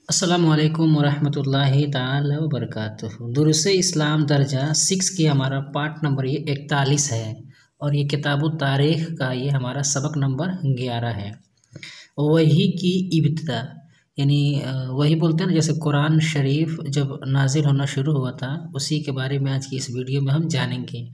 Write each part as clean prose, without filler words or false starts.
अस्सलामु अलैकुम वरहमतुल्लाहि ताला वबरकातुहू। दुरूस इस्लाम दर्जा 6 की हमारा पार्ट नंबर ये 41 है और ये किताबु तारीख़ का ये हमारा सबक नंबर 11 है। वही की इब्तिदा यानी वही बोलते हैं ना, जैसे कुरान शरीफ जब नाजिल होना शुरू हुआ था उसी के बारे में आज की इस वीडियो में हम जानेंगे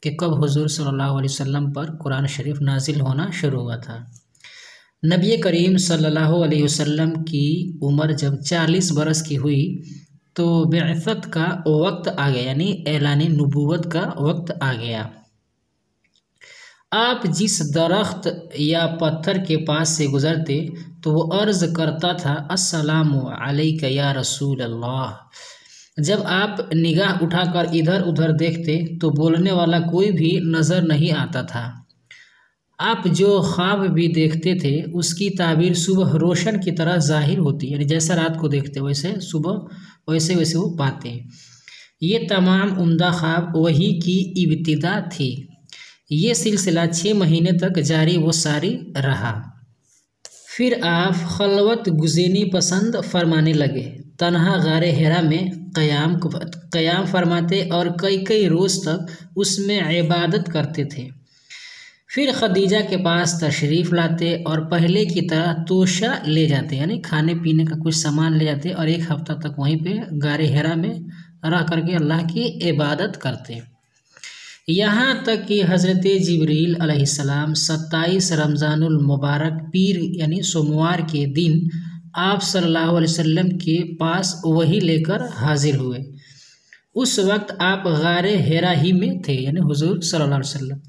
कि कब हुज़ूर सल्लल्लाहु अलैहि वसल्लम पर कुरान शरीफ नाजिल होना शुरू हुआ था। नबी करीम सल्लल्लाहु अलैहि वसल्लम की उम्र जब 40 बरस की हुई तो बिअसत का वक्त आ गया, यानी ऐलान नबूवत का वक्त आ गया। आप जिस दरख्त या पत्थर के पास से गुजरते तो वो अर्ज़ करता था, अस्सलामु अलैका या रसूल अल्लाह। जब आप निगाह उठाकर इधर उधर देखते तो बोलने वाला कोई भी नज़र नहीं आता था। आप जो ख्वाब भी देखते थे उसकी ताबीर सुबह रोशन की तरह ज़ाहिर होती, यानी जैसा रात को देखते वैसे सुबह वैसे वैसे वो पाते। ये तमाम उम्दा ख्वाब वही की इब्तिदा थी। ये सिलसिला 6 महीने तक जारी व सारी रहा। फिर आप खलवत गुज़ेनी पसंद फरमाने लगे, तन्हा गारे हिरा में क़याम फरमाते और कई रोज़ तक उसमें इबादत करते थे। फिर खदीजा के पास तशरीफ़ लाते और पहले की तरह तोशा ले जाते, यानी खाने पीने का कुछ सामान ले जाते और 1 हफ्ता तक वहीं पे गारे हिरा में रह करके अल्लाह की इबादत करते। यहाँ तक कि हज़रत जिब्रील अलैहिस्सलाम 27 रमज़ानुल मुबारक पीर यानी सोमवार के दिन आप सल्लल्लाहु अलैहि वसल्लम के पास वही लेकर हाजिर हुए। उस वक्त आप गारे हिरा ही में थे, यानी हुज़ूर सल्लल्लाहु अलैहि वसल्लम।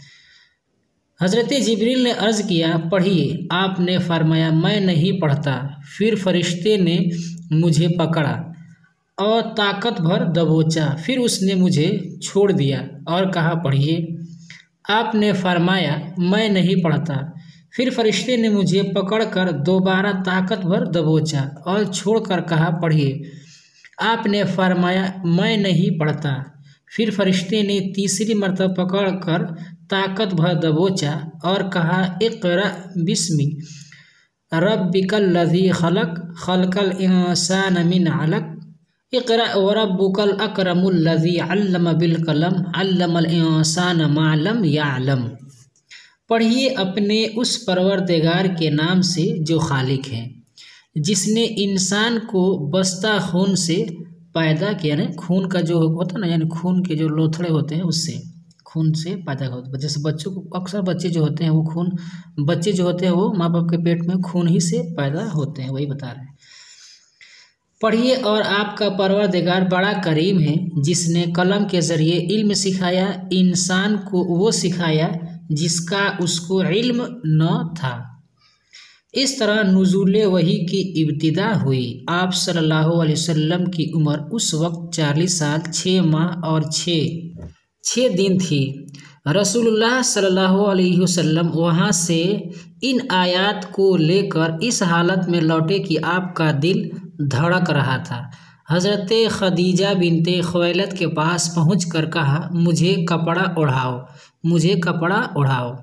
हज़रत जिब्रील ने अर्ज़ किया, पढ़िए। आपने फरमाया, मैं नहीं पढ़ता। फिर फरिश्ते ने मुझे पकड़ा और ताकत भर दबोचा। फिर उसने मुझे छोड़ दिया और कहा, पढ़िए। आपने फरमाया, मैं नहीं पढ़ता। फिर फरिश्ते ने मुझे पकड़कर दोबारा ताकत भर दबोचा और छोड़कर कहा, पढ़िए। आपने फरमाया, मैं नहीं पढ़ता। फिर फरिश्ते ने तीसरी मरतबा पकड़कर ताकत भर दबोचा और कहा, इक़रा बिस्मि रब्बिकल लज़ी खलक़ खलक़ल इंसान मिन अलक़ इक़रा व रब्बुकल अकरमुल लज़ी अल्लम बिल कलम अल्लमल इंसान मा लम यअलम। पढ़िए अपने उस परवरदिगार के नाम से जो खालिक है, जिसने इंसान को बस्ता खून से पैदा किया। ना खून का जो होता ना, यानी खून के जो लोथड़े होते हैं उससे खून से पैदा होता है। जैसे बच्चों को अक्सर बच्चे जो होते हैं वो बच्चे जो होते हैं वो माँ बाप के पेट में खून ही से पैदा होते हैं, वही बता रहे हैं। पढ़िए, और आपका परवरदिगार बड़ा करीम है, जिसने कलम के ज़रिए इल्म सिखाया, इंसान को वो सिखाया जिसका उसको इल्म न था। इस तरह नुज़ूल वही की इब्तिदा हुई। आप सल्लल्लाहु अलैहि वसल्लम की उम्र उस वक्त 40 साल 6 माह और 6 दिन थी। रसूलुल्लाह सल्लल्लाहु अलैहि वसल्लम वहाँ से इन आयात को लेकर इस हालत में लौटे कि आपका दिल धड़क रहा था। हज़रत खदीजा बिनते खुवैलद के पास पहुँचकर कहा, मुझे कपड़ा ओढ़ाओ।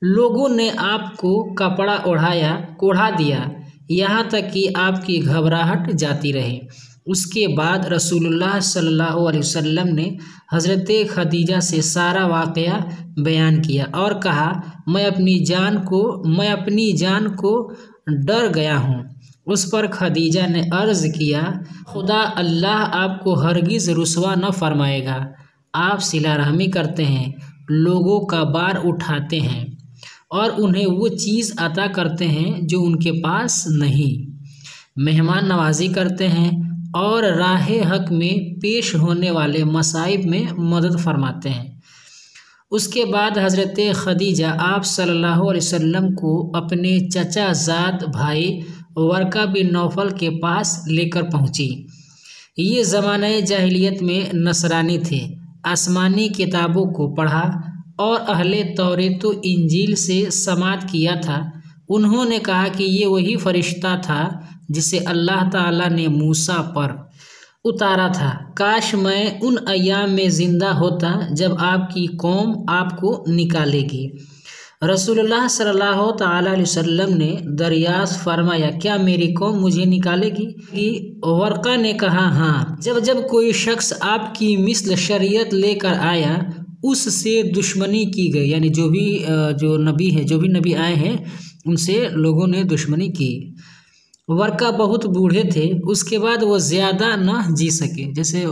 लोगों ने आपको कपड़ा ओढ़ा दिया, यहाँ तक कि आपकी घबराहट जाती रही। उसके बाद रसूलुल्लाह सल्लल्लाहु अलैहि वसल्लम ने हज़रत खदीजा से सारा वाक़या बयान किया और कहा, मैं अपनी जान को डर गया हूँ। उस पर खदीजा ने अर्ज़ किया, खुदा अल्लाह आपको हरगिज़ रुसवा न फरमाएगा। आप सिला रहमी करते हैं, लोगों का बार उठाते हैं और उन्हें वो चीज़ अता करते हैं जो उनके पास नहीं, मेहमान नवाजी करते हैं और राह हक में पेश होने वाले मसाइब में मदद फरमाते हैं। उसके बाद हज़रत खदीजा आप सल्लल्लाहु अलैहि वसल्लम को अपने चचा ज़ाद भाई वर्का बिन नौफल के पास लेकर पहुँची। ये ज़माने जाहिलियत में नसरानी थे। आसमानी किताबों को पढ़ा और अहले तौरेत व इंजील से समात किया था। उन्होंने कहा कि ये वही फरिश्ता था जिसे अल्लाह ताला ने मूसा पर उतारा था। काश मैं उन अय्याम में ज़िंदा होता जब आपकी कौम आपको निकालेगी। रसूलुल्लाह सल्लल्लाहु ताला अलैहि वसल्लम ने दरियाफ्त फरमाया, क्या मेरी कौम मुझे निकालेगी? कि वर्का ने कहा हाँ। जब जब कोई शख्स आपकी मिस्ल शरीयत लेकर आया उससे दुश्मनी की गई, यानी जो नबी आए हैं उनसे लोगों ने दुश्मनी की। वर्का बहुत बूढ़े थे, उसके बाद वो ज़्यादा न जी सके। जैसे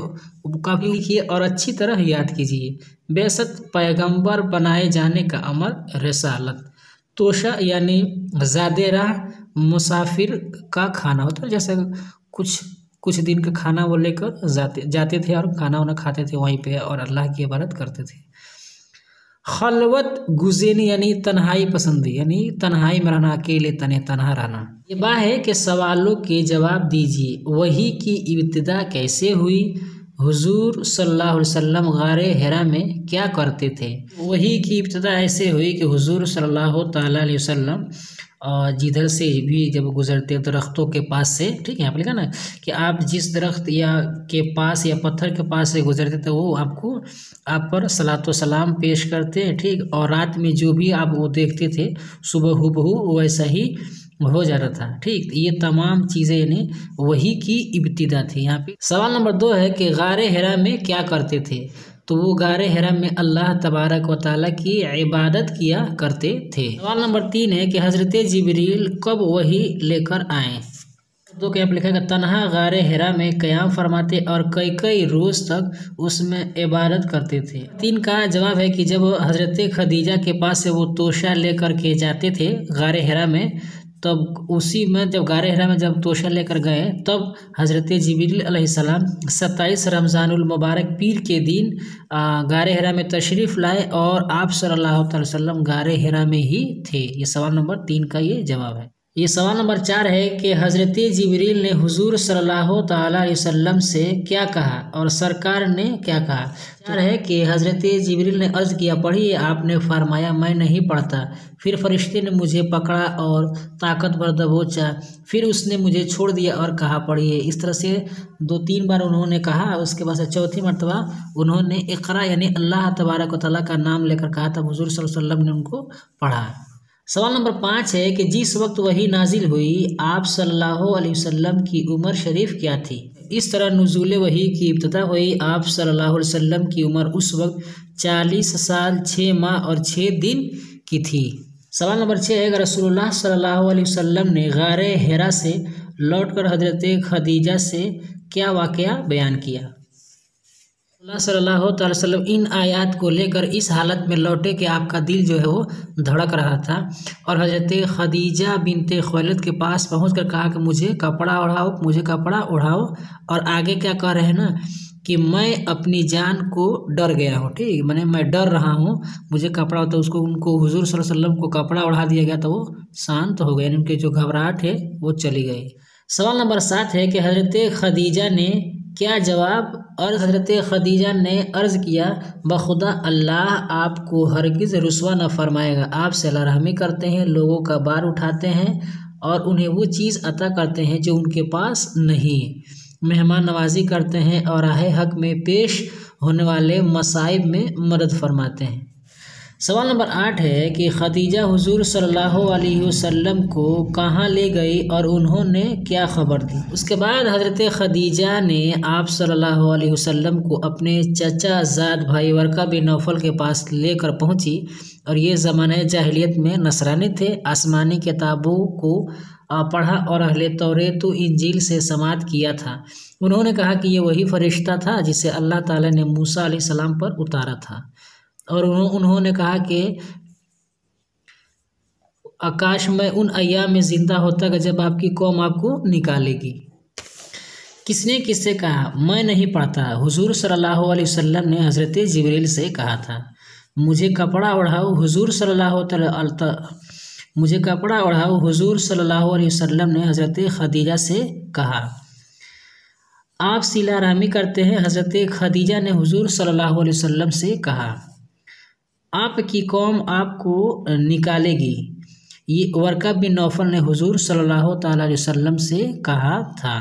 काफ़ी लिखिए और अच्छी तरह याद कीजिए। बेशक पैगंबर बनाए जाने का अमर रिसालत। तोशा यानी ज़्यादा राह मुसाफिर का खाना होता है, जैसे कुछ दिन का खाना वो लेकर जाते थे और खाना वाना खाते थे वहीं पे और अल्लाह की इबादत करते थे। खलवत गुज़ेनी यानी तन्हाई पसंदी, यानी तन्हाई में रहना, अकेले तन्हा रहना। ये बात है कि सवालों के जवाब दीजिए। वही की इब्तिदा कैसे हुई? हुजूर सल्लल्लाहु अलैहि वसल्लम गारे हिरा में क्या करते थे? वही की इब्तिदा ऐसे हुई कि हुजूर सल्लल्लाहु ताला अलैहि वसल्लम जिधर से भी जब गुजरते दरख्तों के पास से, ठीक है, यहाँ पर लिखा ना कि आप जिस दरख्त या के पास या पत्थर के पास से गुजरते थे वो आप पर सलातो सलाम पेश करते हैं, ठीक। और रात में जो भी आप वो देखते थे सुबह हुबहू वैसा ही हो जाता था, ठीक। ये तमाम चीज़ें यानी वही की इब्तिदा थी। यहाँ पे सवाल नंबर 2 है कि गारे हिरा में क्या करते थे? तो वो गारे हिरा में अल्लाह तबारक व ताला की इबादत किया करते थे। सवाल नंबर 3 है कि हज़रत जिब्रील कब वही लेकर आए? तो क्या लिखेगा, तन्हा गारे हिरा में क़याम फरमाते और कई रोज़ तक उसमें इबादत करते थे। 3 का जवाब है कि जब हज़रत खदीजा के पास से वो तोशा लेकर के जाते थे गारे हिरा में, तब उसी में जब गारे हिरा में जब तोशा लेकर गए तब हज़रत जिब्रील अलैहिस्सलाम 27 रमज़ानुल मुबारक पीर के दिन गारे हिरा में तशरीफ़ लाए और आप सल्लल्लाहु अलैहि वसल्लम गारे हिरा में ही थे। ये सवाल नंबर 3 का ये जवाब है। ये सवाल नंबर 4 है कि हज़रत जिब्रील ने हुजूर सल्लल्लाहु ताला अलैहि वसल्लम से क्या कहा और सरकार ने क्या कहा? 4 है कि हज़रत जिब्रील ने अर्ज़ किया, पढ़िए। आपने फरमाया, मैं नहीं पढ़ता। फिर फरिश्ते ने मुझे पकड़ा और ताकतवर दबोचा, फिर उसने मुझे छोड़ दिया और कहा, पढ़िए। इस तरह से 2-3 बार उन्होंने कहा। उसके बाद से चौथी मरतबा उन्होंने इक़रा यानी अल्लाह तबारक व तआला का नाम लेकर कहा, तब हुजूर सल्लल्लाहु अलैहि वसल्लम ने उनको पढ़ा। सवाल नंबर 5 है कि जिस वक्त वही नाजिल हुई आप सल्लल्लाहु अलैहि वसल्लम की उम्र शरीफ क्या थी? इस तरह नुज़ूल वही की इब्तिदा हुई। आप सल्लल्लाहु अलैहि वसल्लम की उम्र उस वक्त 40 साल 6 माह और 6 दिन की थी। सवाल नंबर 6 है कि रसूलुल्लाह सल्लल्लाहु अलैहि वसल्लम ने गारे हिरा से लौटकर हज़रत खदीजा से क्या वाक़या बयान किया? सल्लल्लाहु अलैहि वसल्लम इन आयात को लेकर इस हालत में लौटे कि आपका दिल जो है वो धड़क रहा था और हज़रत खदीजा बिनते खुवैलिद के पास पहुंचकर कहा कि मुझे कपड़ा ओढ़ाओ। और आगे क्या कह रहे हैं ना कि मैं अपनी जान को डर गया हूँ, ठीक, मैंने मैं डर रहा हूँ, मुझे कपड़ा होता। उनको हुजूर सल्लल्लाहु अलैहि वसल्लम को कपड़ा ओढ़ा दिया गया तो वो शांत हो गए, यानी उनकी जो घबराहट है वो चली गई। सवाल नंबर 7 है कि हज़रत खदीजा ने क्या जवाब? और हज़रत खदीजा ने अर्ज़ किया, बखुदा अल्लाह आपको हरगिज़ रुसवा न फरमाएगा। आप सलाह रहमी करते हैं, लोगों का बार उठाते हैं और उन्हें वो चीज़ अता करते हैं जो उनके पास नहीं, मेहमान नवाजी करते हैं और राह हक में पेश होने वाले मसाइब में मदद फरमाते हैं। सवाल नंबर 8 है कि खदीजा हुजूर सल्लल्लाहु अलैहि वसल्लम को कहाँ ले गई और उन्होंने क्या खबर दी? उसके बाद हज़रत खदीजा ने आप सल्लल्लाहु अलैहि वसल्लम को अपने चचा ज़ाद भाई वर्का बिन नौफल के पास लेकर पहुँची और ये ज़माने जाहिलियत में नसरानी थे। आसमानी किताबों को पढ़ा और अहले तौरेत व इंजील से समाअत किया था। उन्होंने कहा कि ये वही फरिश्ता था जिसे अल्लाह ताला ने मूसा अलैहिस्सलाम पर उतारा था और उन्होंने कहा कि आकाश में उन अय्याम में ज़िंदा होता कि जब आपकी कौम आपको निकालेगी। किससे कहा? मैं नहीं पढ़ता। हुजूर सल्लल्लाहु अलैहि वसल्लम ने हज़रत जिब्रील से कहा था, मुझे कपड़ा ओढ़ाओ। हुजूर सल्लल्लाहु अलैहि वसल्लम ने हज़रत खदीजा से कहा, आप सिला रहमी करते हैं? हज़रत खदीजा ने हुजूर सल्लल्लाहु अलैहि वसल्लम से कहा, आपकी कौम आपको निकालेगी। ये वर्का बिन नौफल ने हुजूर सल्लल्लाहु ताला अलैहि वसल्लम से कहा था।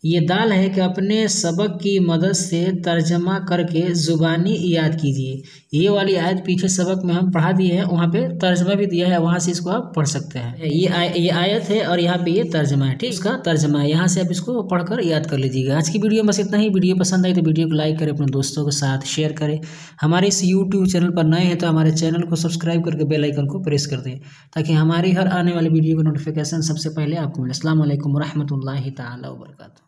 ये दाल है कि अपने सबक की मदद से तर्जमा करके ज़ुबानी याद कीजिए। ये वाली आयत पीछे सबक में हम पढ़ा दिए हैं, वहाँ पे तर्जमा भी दिया है, वहाँ से इसको आप पढ़ सकते हैं। ये आयत है और यहाँ पे ये तर्जमा है, ठीक, इसका तर्जमा है, यहाँ से आप इसको पढ़कर याद कर लीजिएगा। आज की वीडियो में बस इतना ही। वीडियो पसंद आई तो वीडियो को लाइक करें, अपने दोस्तों के साथ शेयर करें। हमारे इस यूट्यूब चैनल पर नए हैं तो हमारे चैनल को सब्सक्राइब करके बेल आइकन को प्रेस कर दें, ताकि हमारी हर आने वाली वीडियो का नोटिफिकेशन सबसे पहले आपको मिले। अस्सलाम वालेकुम रहमतुल्लाहि ताला व बरकातहू।